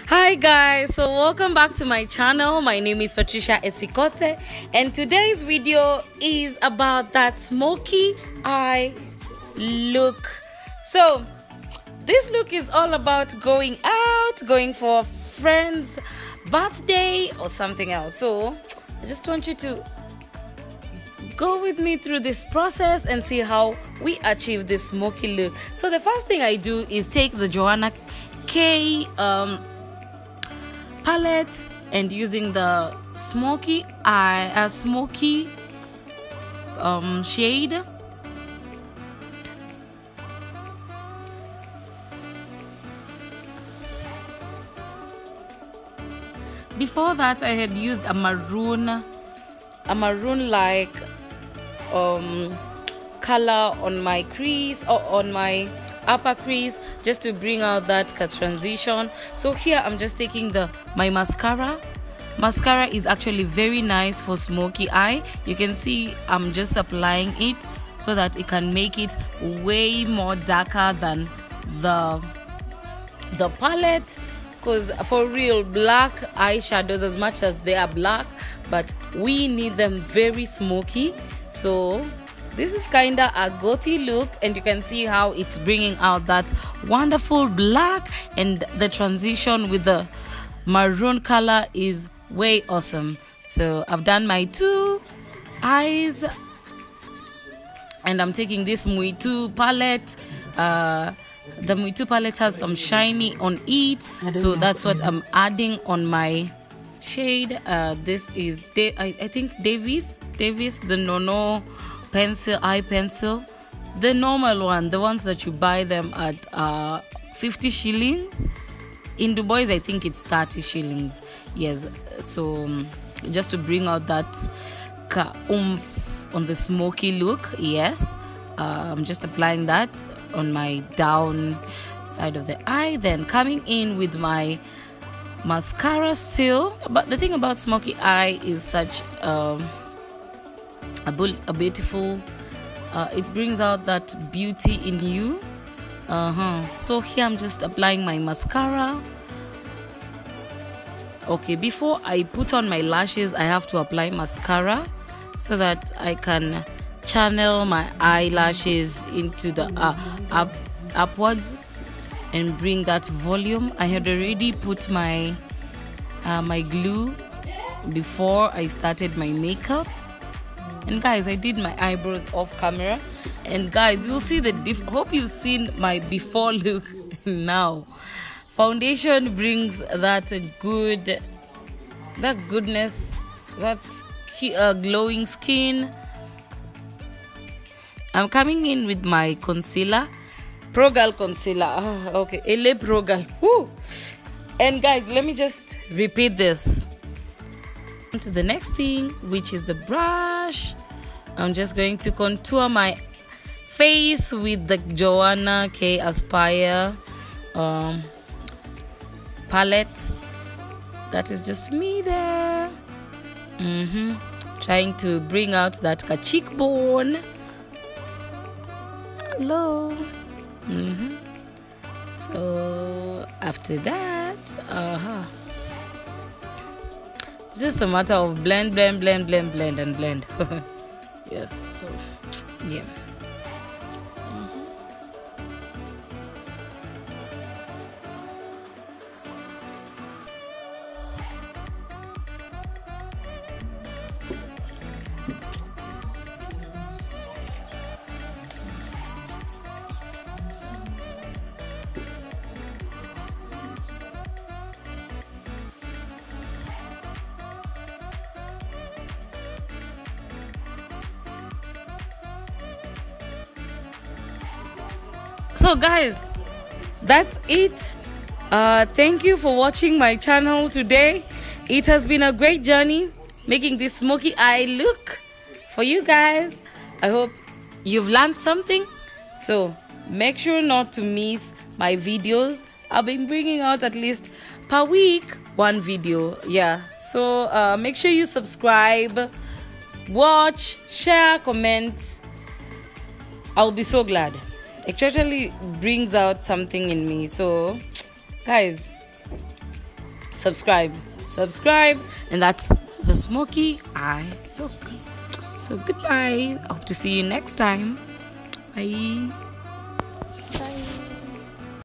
Hi guys, so welcome back to my channel. My name is Patricia Esikote, and today's video is about that smoky eye look. So this look is all about going out, going for a friend's birthday or something else. So I just want you to go with me through this process and see how we achieve this smoky look. So the first thing I do is take the Joanna K palette and using the smoky eye smoky shade. Before that, I had used a maroon like color on my crease or on my upper crease, just to bring out that transition. So here I'm just taking my mascara. Mascara is actually very nice for smoky eye. You can see I'm just applying it so that it can make it way more darker than the palette, because for real, black eyeshadows, as much as they are black, but we need them very smoky. So this is kinda a gothy look, and you can see how it's bringing out that wonderful black, and the transition with the maroon color is way awesome. So I've done my two eyes, and I'm taking this Muitu palette. The Muitu palette has some shiny on it, so that's what I'm adding on my shade. This is I think Davis the Nono eye pencil, the normal one, the ones that you buy them at 50 shillings. In Dubai, I think it's 30 shillings. Yes, so just to bring out that oomph on the smoky look. Yes, I'm just applying that on my down side of the eye, then coming in with my mascara still. But the thing about smoky eye is such a beautiful, it brings out that beauty in you. So here I'm just applying my mascara. Okay, before I put on my lashes, I have to apply mascara so that I can channel my eyelashes into the upwards and bring that volume. I had already put my my glue before I started my makeup. And guys, I did my eyebrows off camera, and guys, you'll see the hope you've seen my before look now. Foundation brings that goodness, that glowing skin. I'm coming in with my concealer, Pro Girl concealer. Okay, LA Pro Girl. Woo. And guys, let me just repeat this. To the next thing, which is the brush. I'm just going to contour my face with the Joanna K Aspire palette. That is just me there, trying to bring out that cheekbone. Hello. So after that, it's just a matter of blend and blend. Yes, so yeah. So guys, that's it. Thank you for watching my channel today. It has been a great journey making this smoky eye look for you guys. I hope you've learned something. So make sure not to miss my videos. I've been bringing out at least per week one video. Yeah, so make sure you subscribe, watch, share, comment. I'll be so glad. It actually brings out something in me. So guys, subscribe, and that's the Smokey Eye Look. So goodbye. I hope to see you next time. Bye.